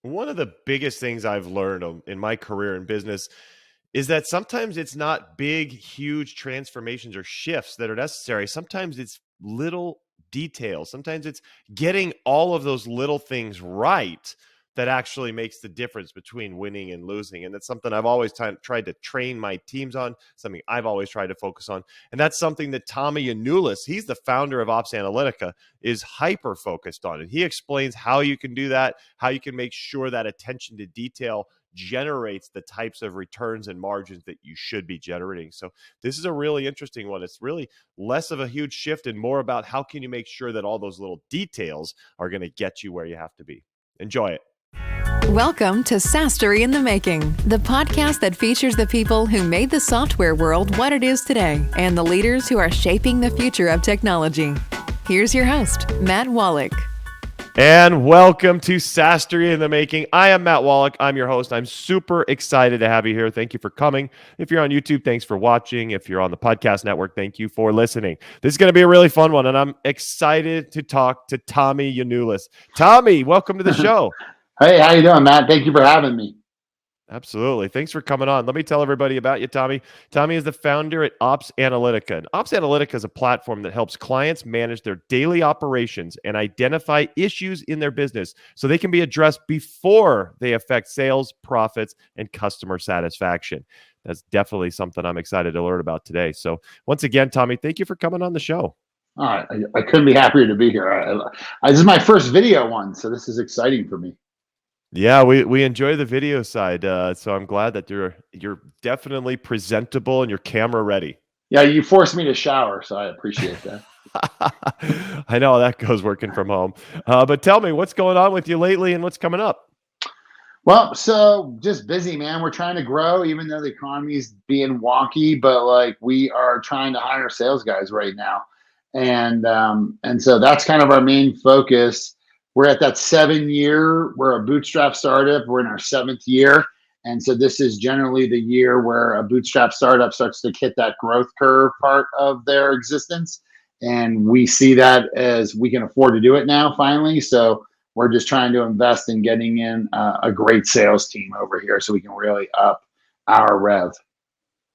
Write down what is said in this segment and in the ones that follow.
One of the biggest things I've learned in my career in business is that sometimes it's not big, huge transformations or shifts that are necessary. Sometimes it's little details. Sometimes it's getting all of those little things right that actually makes the difference between winning and losing. And that's something I've always tried to train my teams on, something I've always tried to focus on. And that's something that Tommy Yionoulis, he's the founder of Ops Analytica, is hyper focused on. And he explains how you can do that, how you can make sure that attention to detail generates the types of returns and margins that you should be generating. So this is a really interesting one. It's really less of a huge shift and more about how can you make sure that all those little details are going to get you where you have to be. Enjoy it. Welcome to SaaS-Story in the Making, the podcast that features the people who made the software world what it is today and the leaders who are shaping the future of technology. Here's your host, Matt Wolach. And welcome to SaaS-Story in the Making. I am Matt Wolach. I'm your host. I'm super excited to have you here. Thank you for coming. If you're on YouTube, thanks for watching. If you're on the podcast network, thank you for listening. This is going to be a really fun one, and I'm excited to talk to Tommy Yionoulis. Tommy, welcome to the show. Hey, how you doing, Matt? Thank you for having me. Absolutely. Thanks for coming on. Let me tell everybody about you, Tommy. Tommy is the founder at Ops Analytica. And Ops Analytica is a platform that helps clients manage their daily operations and identify issues in their business so they can be addressed before they affect sales, profits, and customer satisfaction. That's definitely something I'm excited to learn about today. So once again, Tommy, thank you for coming on the show. All right. I couldn't be happier to be here. This is my first video one, so this is exciting for me. Yeah, we enjoy the video side, so I'm glad that you're definitely presentable and your camera ready. Yeah, you forced me to shower, so I appreciate that. I know how that goes working from home. But tell me, what's going on with you lately and what's coming up? Well, so just busy, man. We're trying to grow, even though the economy's being wonky, but like we are trying to hire sales guys right now. And so that's kind of our main focus. We're at that 7-year, we're a bootstrap startup. We're in our 7th year. And so this is generally the year where a bootstrap startup starts to hit that growth curve part of their existence. And we see that as we can afford to do it now, finally. So we're just trying to invest in getting in a great sales team over here so we can really up our rev.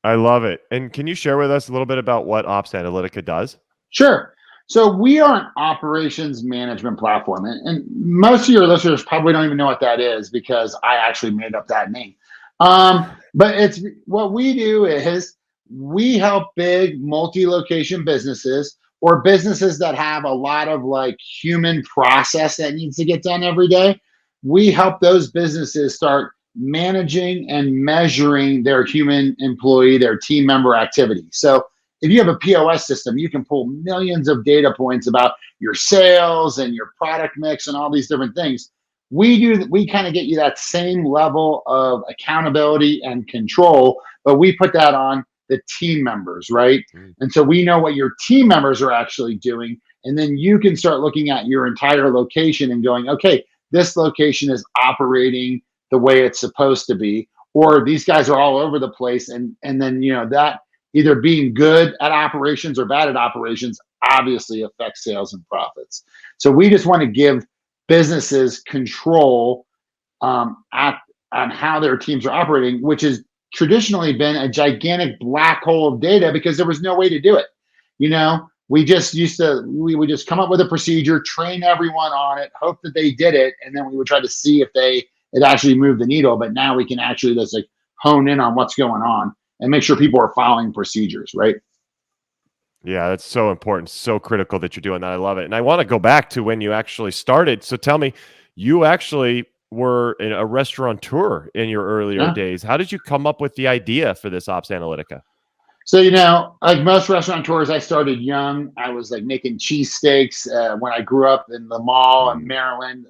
I love it. And can you share with us a little bit about what Ops Analytica does? Sure. So we are an operations management platform. And most of your listeners probably don't even know what that is because I actually made up that name. But it's what we do is we help big multi-location businesses or businesses that have a lot of like human process that needs to get done every day. We help those businesses start managing and measuring their human employee, their team member activity. So if you have a POS system, you can pull millions of data points about your sales and your product mix and all these different things. We kind of get you that same level of accountability and control, but we put that on the team members, right? And so we know what your team members are actually doing. And then you can start looking at your entire location and going, okay, this location is operating the way it's supposed to be, or these guys are all over the place. And then, that either being good at operations or bad at operations obviously affects sales and profits. So we just want to give businesses control on how their teams are operating, which has traditionally been a gigantic black hole of data because there was no way to do it. We would just come up with a procedure, train everyone on it, hope that they did it, and then we would try to see if it actually moved the needle. But now we can actually just like hone in on what's going on and make sure people are following procedures, right? Yeah, that's so important, so critical that you're doing that. I love it. And I want to go back to when you actually started. So tell me, you actually were a restaurateur in your earlier days. How did you come up with the idea for this Ops Analytica? So, like most restaurateurs, I started young. I was like making cheesesteaks when I grew up in the mall in Maryland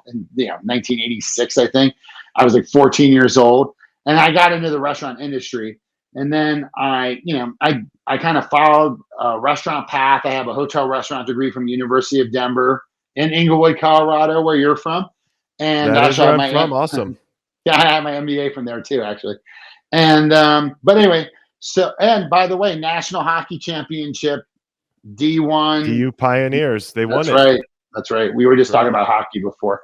in 1986, I think. I was like 14 years old. And I got into the restaurant industry. And then I kind of followed a restaurant path. I have a hotel restaurant degree from the University of Denver in Inglewood, Colorado, where you're from. And that is where I'm from. Awesome. Yeah, I have my MBA from there too, actually. And but anyway, and by the way, National Hockey Championship, D1. DU Pioneers, they won it. That's right. We were just talking about hockey before.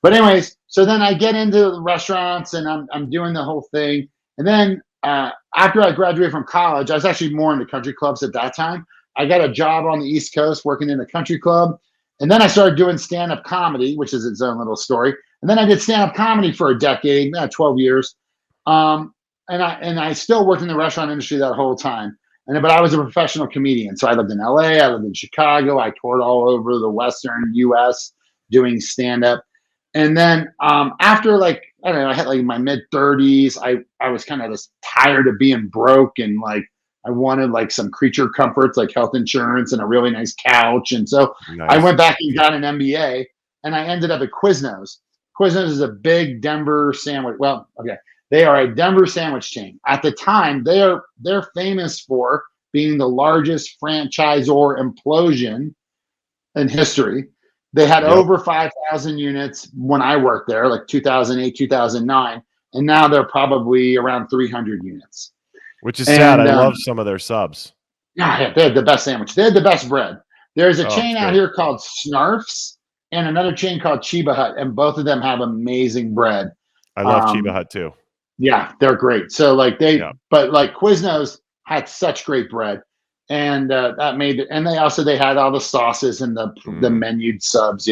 But anyways, so then I get into the restaurants and I'm doing the whole thing. And then after I graduated from college, I was actually more into country clubs at that time. I got a job on the East Coast working in a country club. And then I started doing stand-up comedy, which is its own little story. And then I did stand-up comedy for a decade, 12 years. And I still worked in the restaurant industry that whole time. But I was a professional comedian. So I lived in LA, I lived in Chicago, I toured all over the Western US doing stand-up. And then after I don't know, I had like my mid 30s, I was kind of just tired of being broke, and like I wanted like some creature comforts like health insurance and a really nice couch. And so I Nice. went back and got an MBA, and I ended up at Quiznos. Quiznos is a big Denver sandwich. Well, okay. They are a Denver sandwich chain. At the time, they're famous for being the largest franchisor implosion in history. They had over 5,000 units when I worked there, like 2008, 2009, and now they're probably around 300 units. Which is sad. I love some of their subs. Yeah, they had the best sandwich. They had the best bread. There's a chain out great. here called Snarf's and another chain called Chiba Hut, and both of them have amazing bread. I love Chiba Hut too. Yeah, they're great. So but like Quiznos had such great bread. And that made it, and they had all the sauces and the menued subs,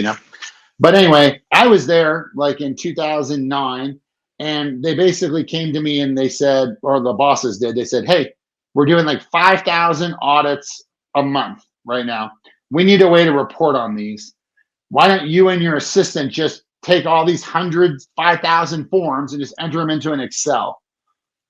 But anyway, I was there like in 2009, and they basically came to me and they said, or the bosses did, they said, "Hey, we're doing like 5,000 audits a month right now. We need a way to report on these. Why don't you and your assistant just take all these 5,000 forms and just enter them into an Excel?"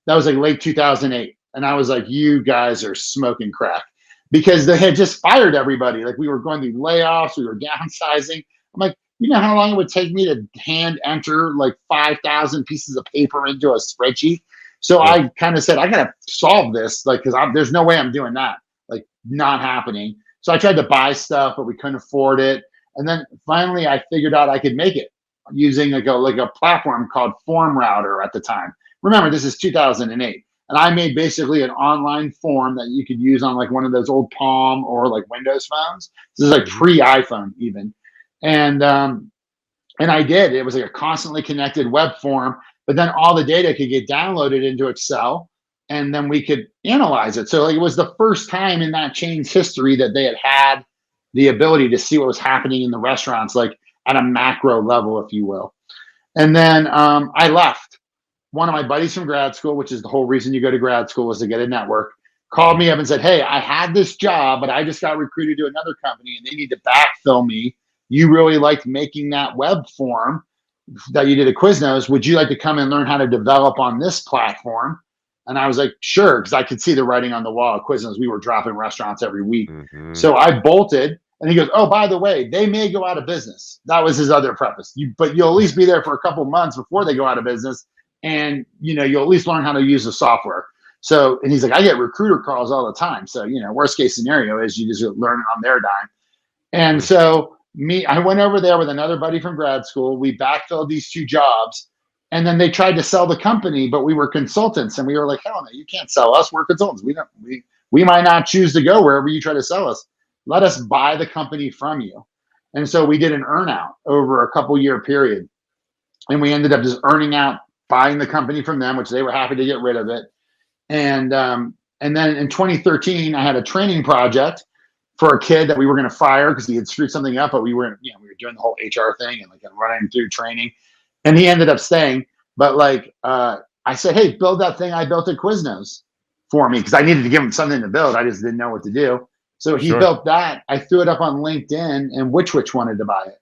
That was like late 2008. And I was like, you guys are smoking crack, because they had just fired everybody. Like we were going through layoffs, we were downsizing. I'm like, you know how long it would take me to hand enter like 5,000 pieces of paper into a spreadsheet? So I kind of said, I got to solve this, like, because there's no way I'm doing that, like not happening. So I tried to buy stuff, but we couldn't afford it. And then finally I figured out I could make it using like a platform called Form Router at the time. Remember, this is 2008. And I made basically an online form that you could use on like one of those old Palm or like Windows phones. This is like pre-iPhone even. And I did. It was like a constantly connected web form, but then all the data could get downloaded into Excel, and then we could analyze it. So like, it was the first time in that chain's history that they had the ability to see what was happening in the restaurants, like at a macro level, if you will. And then I left. One of my buddies from grad school, which is the whole reason you go to grad school, is to get a network, called me up and said, "Hey, I had this job, but I just got recruited to another company and they need to backfill me. You really liked making that web form that you did at Quiznos. Would you like to come and learn how to develop on this platform?" And I was like, sure, because I could see the writing on the wall at Quiznos. We were dropping restaurants every week. So I bolted, and he goes, "Oh, by the way, they may go out of business." That was his other preface. But you'll at least be there for a couple months before they go out of business. And, you'll at least learn how to use the software. So, and he's like, "I get recruiter calls all the time. So, worst case scenario is you just learn it on their dime." And so I went over there with another buddy from grad school. We backfilled these two jobs, and then they tried to sell the company, but we were consultants, and we were like, "Hell no, you can't sell us. We're consultants. We might not choose to go wherever you try to sell us. Let us buy the company from you." And so we did an earn out over a couple year period, and we ended up just earning out, buying the company from them, which they were happy to get rid of it. And then in 2013, I had a training project for a kid that we were going to fire because he had screwed something up, but we were doing the whole HR thing and like running through training, and he ended up staying. But I said, "Hey, build that thing I built at Quiznos for me," because I needed to give him something to build. I just didn't know what to do. So he built that. I threw it up on LinkedIn, and Which wanted to buy it.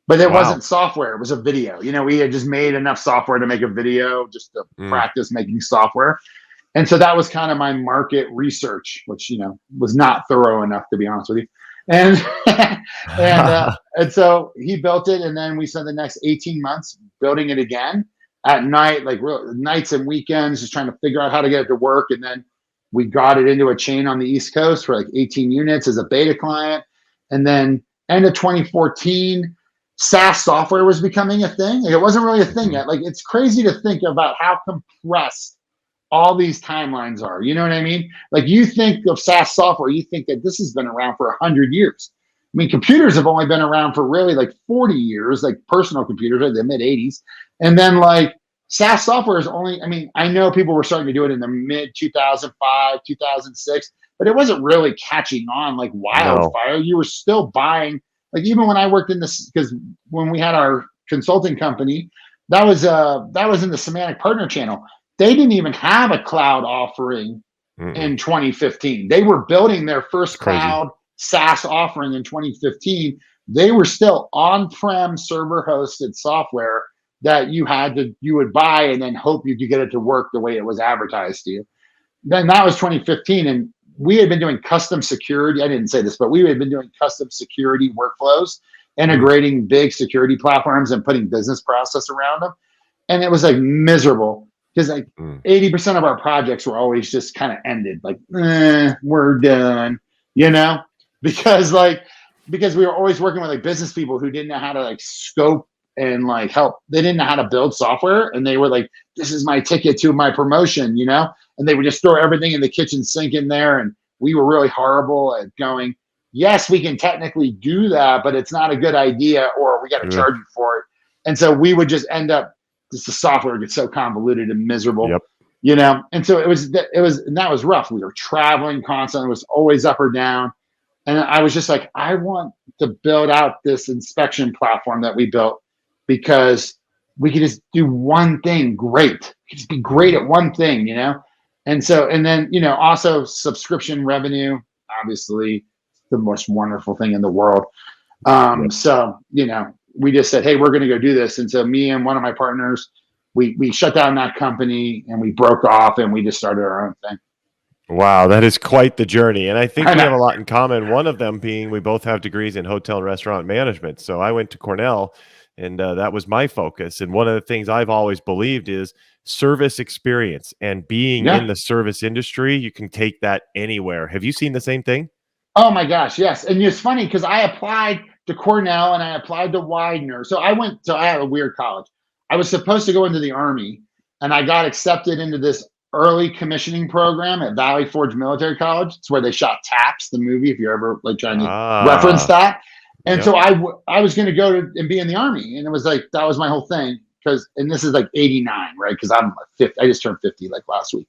But it wasn't software. It was a video. We had just made enough software to make a video just to practice making software. And so that was kind of my market research, which, was not thorough enough, to be honest with you. And and so he built it. And then we spent the next 18 months building it again at night, like nights and weekends, just trying to figure out how to get it to work. And then we got it into a chain on the East Coast for like 18 units as a beta client. And then end of 2014, SaaS software was becoming a thing. Like, it wasn't really a thing yet. Like, it's crazy to think about how compressed all these timelines are. You know what I mean? Like, you think of SaaS software, you think that this has been around for 100 years. mean, computers have only been around for really like 40 years, like personal computers, like the mid 80s. And then like SaaS software is only, I mean, I know people were starting to do it in the mid 2005, 2006, but it wasn't really catching on like No. wildfire. You were still buying, like even when I worked in this, because when we had our consulting company, that was in the Semantic Partner Channel. They didn't even have a cloud offering Mm-mm. in 2015. They were building their It's first crazy. cloud SaaS offering in 2015. They were still on-prem server hosted software that you would buy and then hope you could get it to work the way it was advertised to you. Then that was 2015, and we had been doing custom security. I didn't say this, but we had been doing custom security workflows, Mm, integrating big security platforms and putting business process around them. And it was like miserable because like mm. 80% of our projects were always just kind of ended, like, we're done, you know, because like, because we were always working with like business people who didn't know how to like scope and like help. They didn't know how to build software. And they were like, this is my ticket to my promotion, you know? And they would just throw everything in the kitchen sink in there. And we were really horrible at going, yes, we can technically do that, but it's not a good idea, or we got to Yeah. charge you for it. And so we would just end up, just the software gets so convoluted and miserable, Yep. you know? And so and that was rough. We were traveling constantly. It was always up or down. And I was just like, I want to build out this inspection platform that we built because we could just do one thing great. Just be great Mhm. at one thing, you know? And so, and then, you know, also subscription revenue, obviously the most wonderful thing in the world. Yep. So, you know, we just said, hey, we're going to go do this. And so me and one of my partners, we shut down that company and we broke off and we just started our own thing. Wow, that is quite the journey. And I think I we have know. a lot in common. One of them being we both have degrees in hotel and restaurant management. So I went to Cornell, and that was my focus. And one of the things I've always believed is service experience and being in Yeah. the service industry. You can take that anywhere. Have you seen the same thing? Oh my gosh, yes. And it's funny because I applied to Cornell and I applied to Widener. So I had a weird college. I was supposed to go into the Army and I got accepted into this early commissioning program at Valley Forge Military College. It's where they shot Taps, the movie, if you're ever like trying to reference Ah, that. And yep. so I was going to go to and be in the Army. And it was like, that was my whole thing. And this is like 89, right? Because I'm 50, I just turned 50 like last week.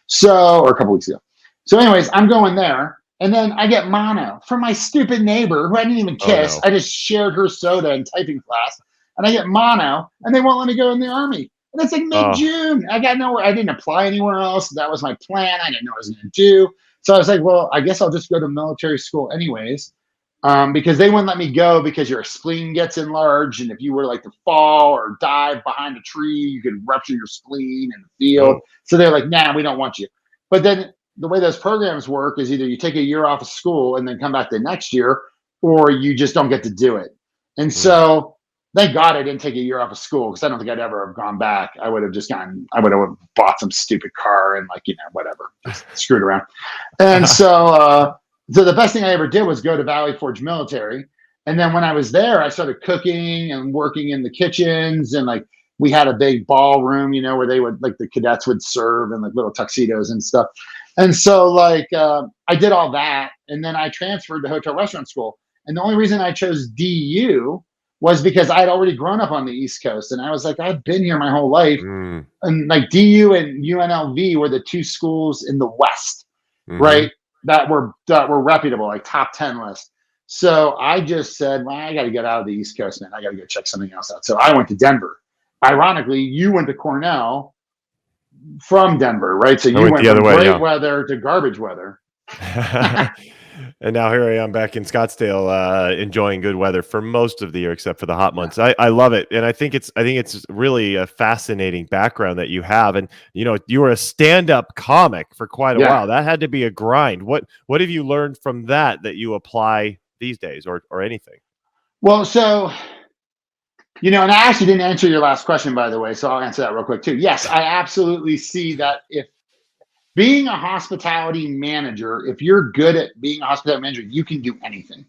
So, or a couple weeks ago. So, anyways, I'm going there. And then I get mono from my stupid neighbor who I didn't even Oh kiss. no. I just shared her soda in typing class. And I get mono and they won't let me go in the Army. And it's like mid Oh, June. I got nowhere. I didn't apply anywhere else. That was my plan. I didn't know what I was going to do. So I was like, well, I guess I'll just go to military school anyways. Because they wouldn't let me go because your spleen gets enlarged. And if you were like to fall or dive behind a tree, you could rupture your spleen in the field. oh. So they're like, nah, we don't want you. But then the way those programs work is either you take a year off of school and then come back the next year, or you just don't get to do it. And Mm. so thank God I didn't take a year off of school because I don't think I'd ever have gone back. I would have bought some stupid car and like, you know, whatever, just screwed around. And so the best thing I ever did was go to Valley Forge Military. And then when I was there, I started cooking and working in the kitchens, and like we had a big ballroom, you know, where they would like the cadets would serve in like little tuxedos and stuff. And so like I did all that, and then I transferred to hotel restaurant school. And the only reason I chose DU was because I had already grown up on the East Coast, and I was like, I've been here my whole life. Mm. And like DU and UNLV were the two schools in the West, Hmm. right? That were reputable, like top 10 list. So I just said, well, I got to get out of the East Coast, man. I got to go check something else out. So I went to Denver. Ironically, you went to Cornell from Denver, right? So I you went went the other from way. great Yeah. weather to garbage weather. And now here I am back in Scottsdale, enjoying good weather for most of the year, except for the hot Yeah. months. I love it, and I think it's really a fascinating background that you have. And you know, you were a stand-up comic for quite a Yeah. while. That had to be a grind. What have you learned from that you apply these days, or anything? Well, so, you know, and I actually didn't answer your last question, by the way. So I'll answer that real quick, too. Yes, I absolutely see that if being a hospitality manager, if you're good at being a hospitality manager, you can do anything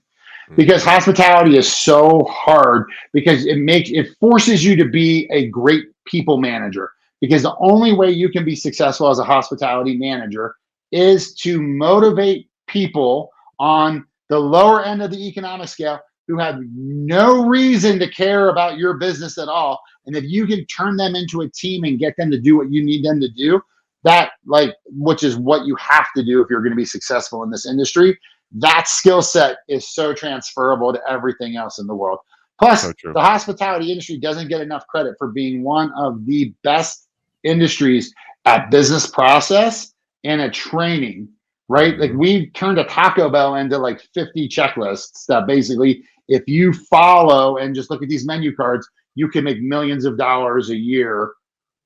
because Mhm. hospitality is so hard because it forces you to be a great people manager, because the only way you can be successful as a hospitality manager is to motivate people on the lower end of the economic scale, who have no reason to care about your business at all. And if you can turn them into a team and get them to do what you need them to do, that, like, which is what you have to do if you're going to be successful in this industry, that skill set is so transferable to everything else in the world. Plus, So true. the hospitality industry doesn't get enough credit for being one of the best industries at business process and at training, right? Like, we turned a Taco Bell into like 50 checklists that basically, if you follow and just look at these menu cards, you can make millions of dollars a year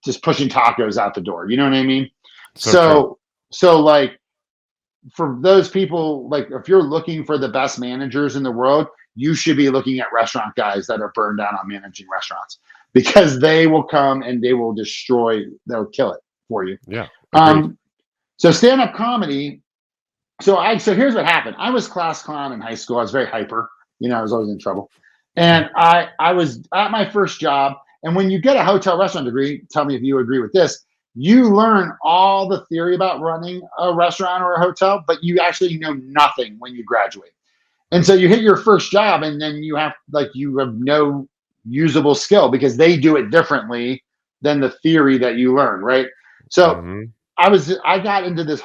just pushing tacos out the door. You know what I mean? So true. So like, for those people, like, if you're looking for the best managers in the world, you should be looking at restaurant guys that are burned down on managing restaurants, because they will come and they will destroy, they'll kill it for you. Yeah. Agreed. So stand-up comedy. So here's what happened. I was class clown in high school. I was very hyper. I was always in trouble. And I was at my first job. And when you get a hotel restaurant degree, tell me if you agree with this, you learn all the theory about running a restaurant or a hotel, but you actually know nothing when you graduate. And so you hit your first job, and then you have no usable skill, because they do it differently than the theory that you learn, right? So I got into this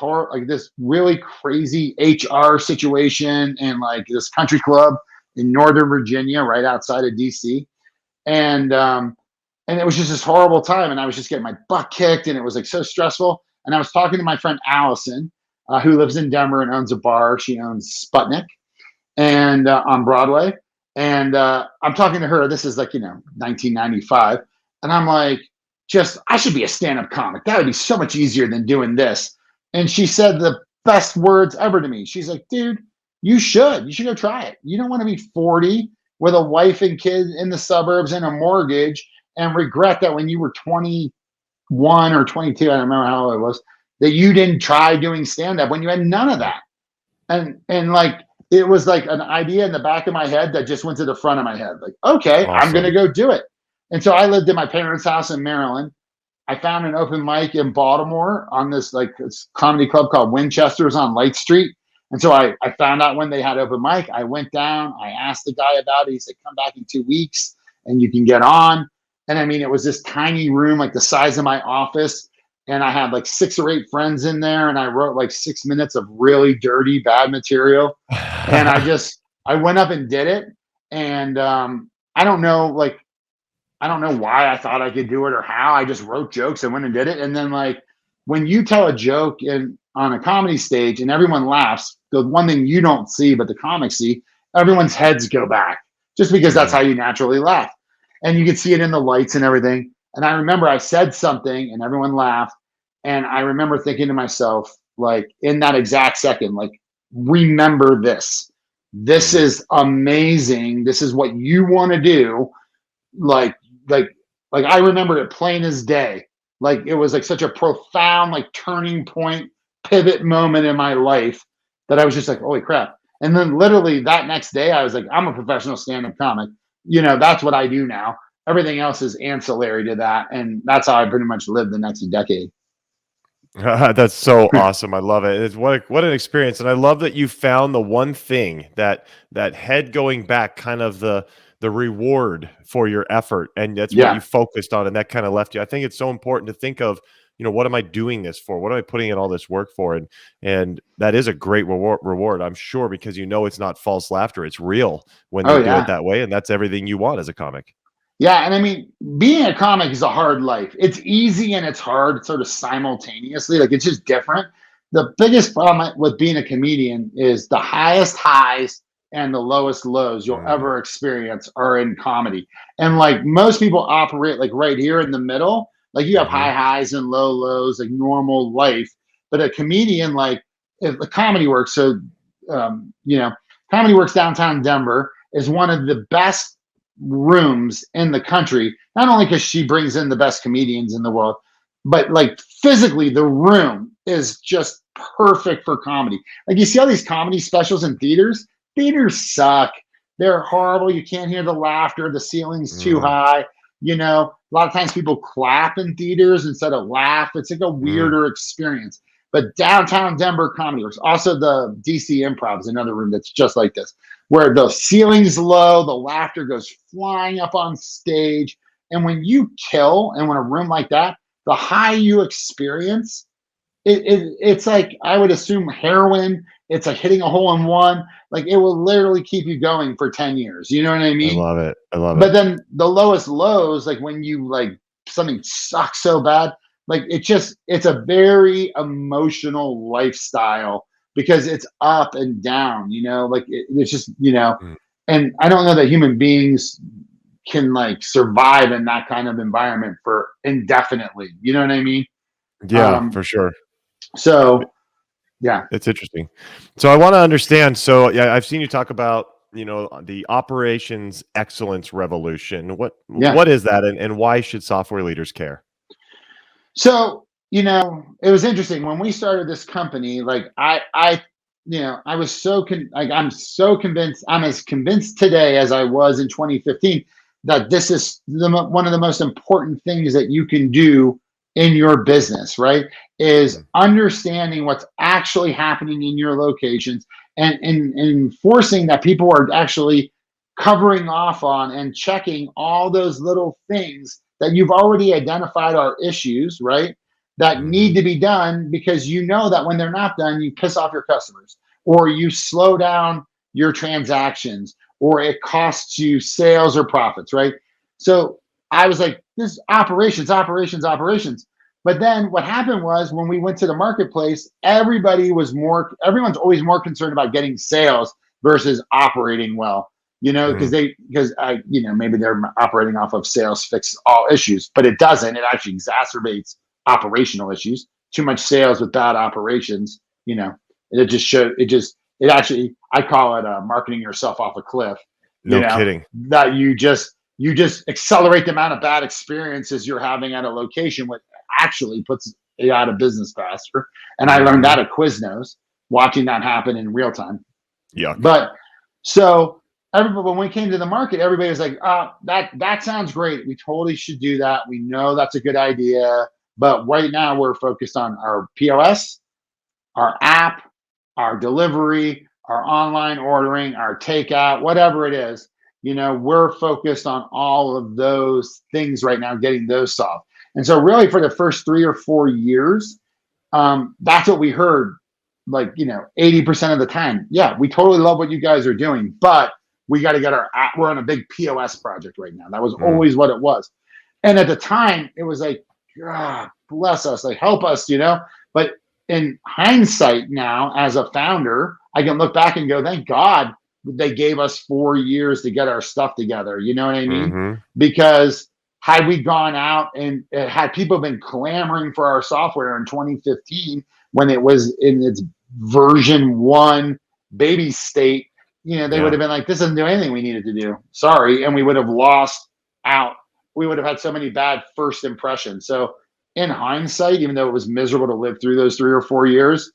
this really crazy HR situation in like this country club in Northern Virginia, right outside of DC. And it was just this horrible time, and I was just getting my butt kicked, and it was like so stressful. And I was talking to my friend Allison, who lives in Denver and owns a bar. She owns Sputnik and on Broadway. And I'm talking to her. This is 1995. And I'm like, I should be a stand-up comic. That would be so much easier than doing this. And she said the best words ever to me. She's like, dude, you should go try it. You don't want to be 40 with a wife and kid in the suburbs and a mortgage and regret that when you were 21 or 22, I don't remember how old it was, that you didn't try doing stand-up when you had none of that. And like, it was like an idea in the back of my head that just went to the front of my head. Like, okay, Awesome. I'm going to go do it. And so I lived in my parents' house in Maryland. I found an open mic in Baltimore on this comedy club called Winchester's on Light Street. And so I found out when they had open mic. I went down. I asked the guy about it. He said, come back in 2 weeks and you can get on. And I mean, it was this tiny room, like the size of my office. And I had like 6 or 8 friends in there. And I wrote like 6 minutes of really dirty, bad material. And I went up and did it. And I don't know why I thought I could do it or how. I just wrote jokes and went and did it. And then when you tell a joke on a comedy stage and everyone laughs, the one thing you don't see, but the comics see, everyone's heads go back just because that's how you naturally laugh. And you can see it in the lights and everything. And I remember I said something and everyone laughed. And I remember thinking to myself, like, in that exact second, like, remember this. This is amazing. This is what you want to do. Like I remember it plain as day. Like, it was like such a profound, like, turning point, pivot moment in my life that I was just like, holy crap. And then literally that next day I was like, I'm a professional stand-up comic. That's what I do now. Everything else is ancillary to that. And that's how I pretty much lived the next decade. That's so awesome. I love it. It's what an experience. And I love that you found the one thing that head going back, kind of the reward for your effort. And that's what you focused on. And that kind of left you. I think it's so important to think of, what am I doing this for? What am I putting in all this work for? And that is a great reward, I'm sure, because it's not false laughter. It's real when they do it that way. And that's everything you want as a comic. Yeah. And I mean, being a comic is a hard life. It's easy and it's hard sort of simultaneously. Like, it's just different. The biggest problem with being a comedian is the highest highs and the lowest lows you'll ever experience are in comedy. And like, most people operate like right here in the middle. Like, you have high highs and low lows, like normal life. But a comedian, like, if the comedy works, Comedy Works downtown Denver is one of the best rooms in the country, not only because she brings in the best comedians in the world, but like physically the room is just perfect for comedy. Like, you see all these comedy specials in theaters suck. They're horrible. You can't hear the laughter. The ceiling's too high. A lot of times people clap in theaters instead of laugh. It's like a weirder experience. But downtown Denver Comedy Works, also the DC Improv is another room that's just like this, where the ceiling's low, the laughter goes flying up on stage. And when you kill, and when a room like that, the high you experience, it's like, I would assume heroin. It's like hitting a hole in one. Like, it will literally keep you going for 10 years. You know what I I mean? love it. I love But it. then the lowest lows, like when you like something sucks so bad, like it's a very emotional lifestyle because it's up and down, like it's just, Mm. and I don't know that human beings can like survive in that kind of environment for indefinitely. You know what I mean? Yeah, for sure. So yeah. It's interesting. So I want to understand. So yeah, I've seen you talk about, the operations excellence revolution. What Yeah. what is that, and why should software leaders care? So, it was interesting when we started this company. Like I was I'm so convinced. I'm as convinced today as I was in 2015 that this is one of the most important things that you can do in your business, right? Is Mm. understanding what's actually happening in your locations and enforcing that people are actually covering off on and checking all those little things that you've already identified are issues, right? That Mhm. need to be done because you know that when they're not done, you piss off your customers or you slow down your transactions or it costs you sales or profits, right? So I was like, this is operations, operations, operations. But then what happened was when we went to the marketplace, everyone's always more concerned about getting sales versus operating well, Mm. because maybe they're operating off of sales fix all issues, but it doesn't. It actually exacerbates operational issues. Too much sales with bad operations, it just showed. It actually, I call it marketing yourself off a cliff. You No know kidding. that you just accelerate the amount of bad experiences you're having at a location, which actually puts it out of business faster. And I learned Mhm. that at Quiznos, watching that happen in real time. Yuck. But so everybody, when we came to the market, everybody was like, that sounds great. We totally should do that. We know that's a good idea. But right now we're focused on our POS, our app, our delivery, our online ordering, our takeout, whatever it is. We're focused on all of those things right now, getting those solved. And so really for the first 3 or 4 years, that's what we heard, like, 80% of the time. Yeah, we totally love what you guys are doing, but we got to get our app. We're on a big POS project right now. That was Mm. always what it was. And at the time, it was like, God bless us, like help us. But in hindsight now, as a founder, I can look back and go, thank God they gave us 4 years to get our stuff together. You know what I mean? Mhm. Because had we gone out and had people been clamoring for our software in 2015 when it was in its version 1 baby state, they would Yeah. have been like, this doesn't do anything we needed to do. Sorry. And we would have lost out. We would have had so many bad first impressions. So in hindsight, even though it was miserable to live through those 3 or 4 years,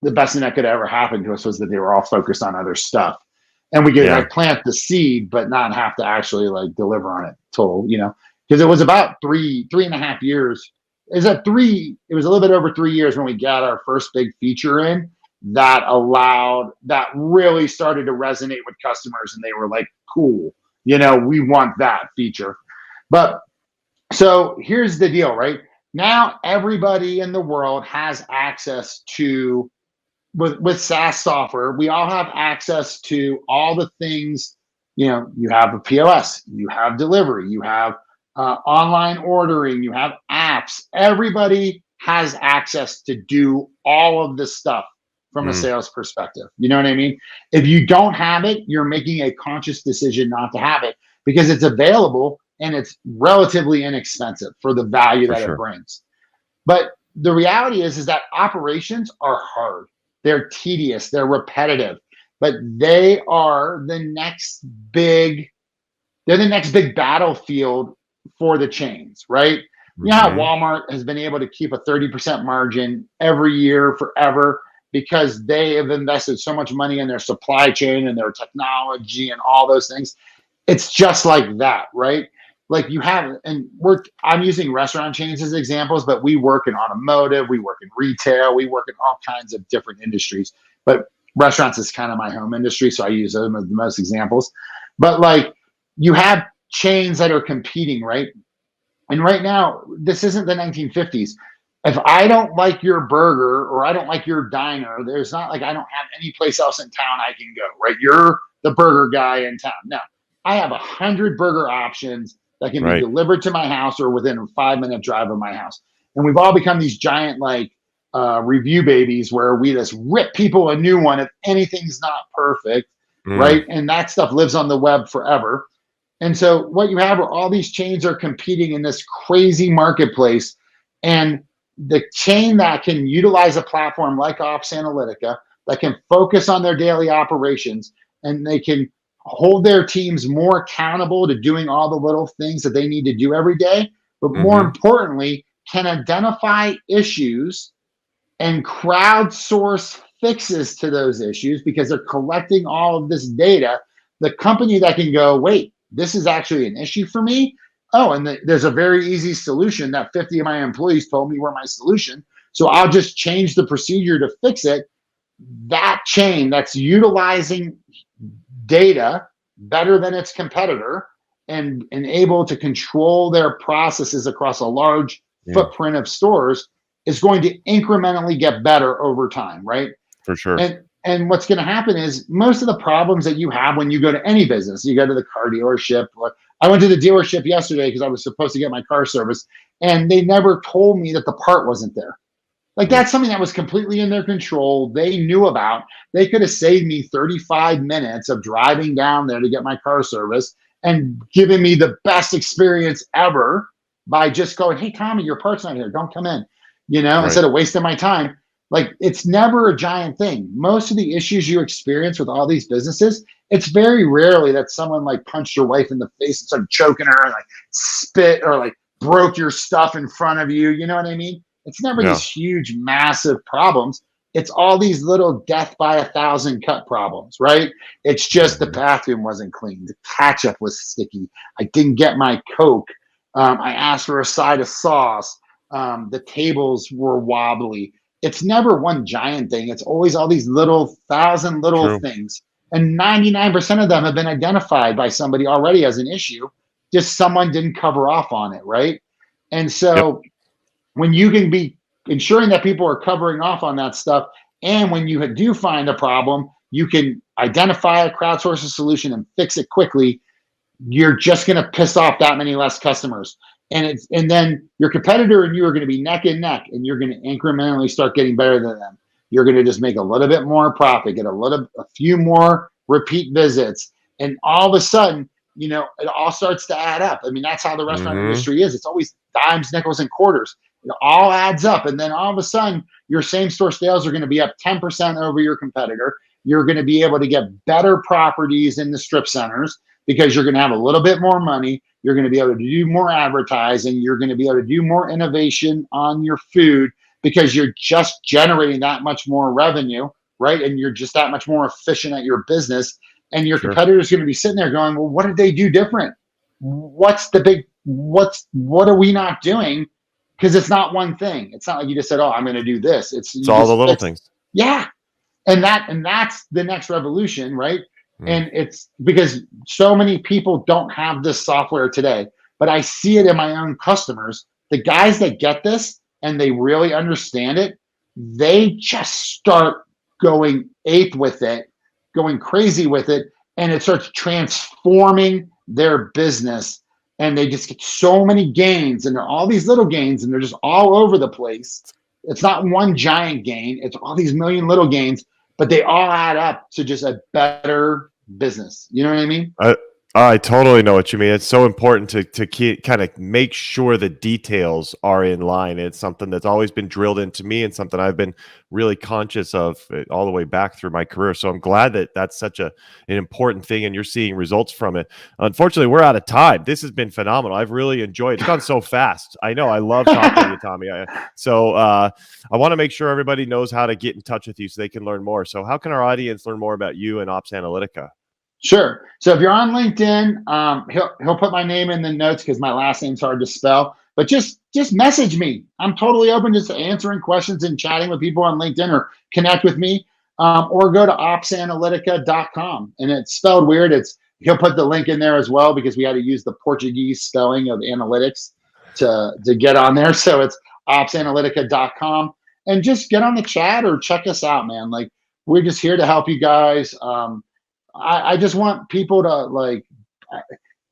the best thing that could ever happen to us was that they were all focused on other stuff. And we could Yeah. like plant the seed, but not have to actually like deliver on it because it was about 3.5 years. Is that three? It was a little bit over 3 years when we got our first big feature in that really started to resonate with customers, and they were like, cool, we want that feature. But so here's the deal, right? Now everybody in the world has access to with SaaS software. We all have access to all the things. You have a POS, you have delivery, you have online ordering, you have apps. Everybody has access to do all of this stuff from a Mm. sales perspective. You know what I mean? If you don't have it, you're making a conscious decision not to have it because it's available and it's relatively inexpensive for the value For that it sure. brings. But the reality is that operations are hard. They're tedious, they're repetitive, but big they're the next big battlefield for the chains, right? You know how Mhm. Walmart has been able to keep a 30% margin every year forever because they have invested so much money in their supply chain and their technology and all those things. It's just like that, right? like you have, and I'm using restaurant chains as examples, but we work in automotive, we work in retail, we work in all kinds of different industries. But restaurants is kind of my home industry, so I use them as the most examples. But like you have chains that are competing, right? And right now, this isn't the 1950s. If I don't like your burger or I don't like your diner, there's not like I don't have any place else in town I can go, right? You're the burger guy in town. No, I have 100 burger options that can be Right. delivered to my house or within a 5-minute drive of my house. And we've all become these giant like review babies where we just rip people a new one if anything's not perfect, right? And that stuff lives on the web forever. And so what you have are all these chains are competing in this crazy marketplace. And the chain that can utilize a platform like Ops Analytica that can focus on their daily operations and they can hold their teams more accountable to doing all the little things that they need to do every day, but more importantly, can identify issues and crowdsource fixes to those issues because they're collecting all of this data. The company that can go, wait, this is actually an issue for me. Oh, and there's a very easy solution that 50 of my employees told me were my solution. So I'll just change the procedure to fix it. That chain that's utilizing data better than its competitor and able to control their processes across a large footprint of stores is going to incrementally get better over time, right? For sure. And what's going to happen is most of the problems that you have when you go to any business, you go to the car dealership. I went to the dealership yesterday because I was supposed to get my car serviced, and they never told me that the part wasn't there. Like that's something that was completely in their control. They knew about. They could have saved me 35 minutes of driving down there to get my car serviced and given me the best experience ever by just going, hey, Tommy, your part's not here. Don't come in, instead of wasting my time. Like it's never a giant thing. Most of the issues you experience with all these businesses, it's very rarely that someone like punched your wife in the face and started choking her and like spit or like broke your stuff in front of you. You know what I mean? It's never these huge, massive problems. It's all these little death by 1,000 cut problems, right? It's just the bathroom wasn't clean. The ketchup was sticky. I didn't get my Coke. I asked for a side of sauce. The tables were wobbly. It's never one giant thing. It's always all these little 1,000 little things. And 99% of them have been identified by somebody already as an issue. Just someone didn't cover off on it, right? And so when you can be ensuring that people are covering off on that stuff, and when you do find a problem, you can identify a crowdsourced solution and fix it quickly, you're just going to piss off that many less customers. And then your competitor and you are going to be neck and neck, and you're going to incrementally start getting better than them. You're going to just make a little bit more profit, get a few more repeat visits, and all of a sudden, it all starts to add up. I mean, that's how the restaurant industry is. It's always dimes, nickels, and quarters. It all adds up, and then all of a sudden, your same store sales are going to be up 10% over your competitor. You're going to be able to get better properties in the strip centers because you're going to have a little bit more money. You're going to be able to do more advertising. You're going to be able to do more innovation on your food because you're just generating that much more revenue, right? And you're just that much more efficient at your business. And your competitor is going to be sitting there going, well, what did they do different? What are we not doing? Because it's not one thing. It's not like you just said, oh, I'm going to do this. It's all the little things. Yeah. And that's the next revolution, right? And it's because so many people don't have this software today, but I see it in my own customers. The guys that get this and they really understand it, they just start going ape with it, going crazy with it, and it starts transforming their business. And they just get so many gains, and they're all these little gains, and they're just all over the place. It's not one giant gain. It's all these million little gains, but they all add up to just a better business. You know what I mean? I totally know what you mean. It's so important to kind of make sure the details are in line. It's something that's always been drilled into me and something I've been really conscious of all the way back through my career. So I'm glad that that's such an important thing and you're seeing results from it. Unfortunately, we're out of time. This has been phenomenal. I've really enjoyed it. It's gone so fast. I know. I love talking to you, Tommy. I want to make sure everybody knows how to get in touch with you so they can learn more. So how can our audience learn more about you and Ops Analytica? Sure. So if you're on LinkedIn, he'll put my name in the notes because my last name's hard to spell. But just message me. I'm totally open just to answering questions and chatting with people on LinkedIn, or connect with me, or go to opsanalytica.com, and it's spelled weird. He'll put the link in there as well because we had to use the Portuguese spelling of analytics to get on there. So it's opsanalytica.com, and just get on the chat or check us out, man. Like, we're just here to help you guys. I just want people to, like,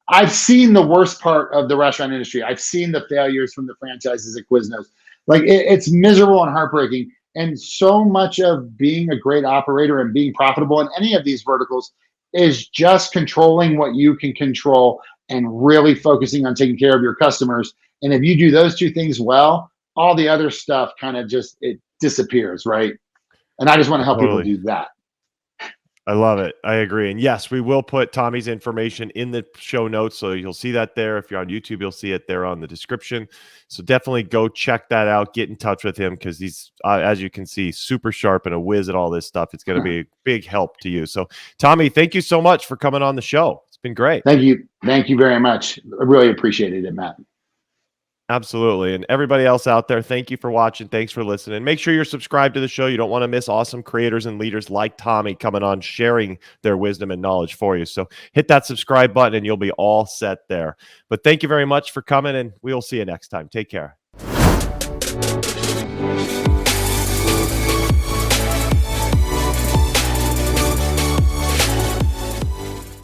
I've seen the worst part of the restaurant industry. I've seen the failures from the franchises at Quiznos. Like, it's miserable and heartbreaking. And so much of being a great operator and being profitable in any of these verticals is just controlling what you can control and really focusing on taking care of your customers. And if you do those two things well, all the other stuff kind of just, it disappears, right? And I just want to help people Totally. do that. I love it. I agree. And yes, we will put Tommy's information in the show notes. So you'll see that there. If you're on YouTube, you'll see it there on the description. So definitely go check that out. Get in touch with him because he's, as you can see, super sharp and a whiz at all this stuff. It's going to be a big help to you. So, Tommy, thank you so much for coming on the show. It's been great. Thank you. Thank you very much. I really appreciated it, Matt. Absolutely. And everybody else out there, thank you for watching. Thanks for listening. Make sure you're subscribed to the show. You don't want to miss awesome creators and leaders like Tommy coming on, sharing their wisdom and knowledge for you. So hit that subscribe button and you'll be all set there. But thank you very much for coming, and we'll see you next time. Take care.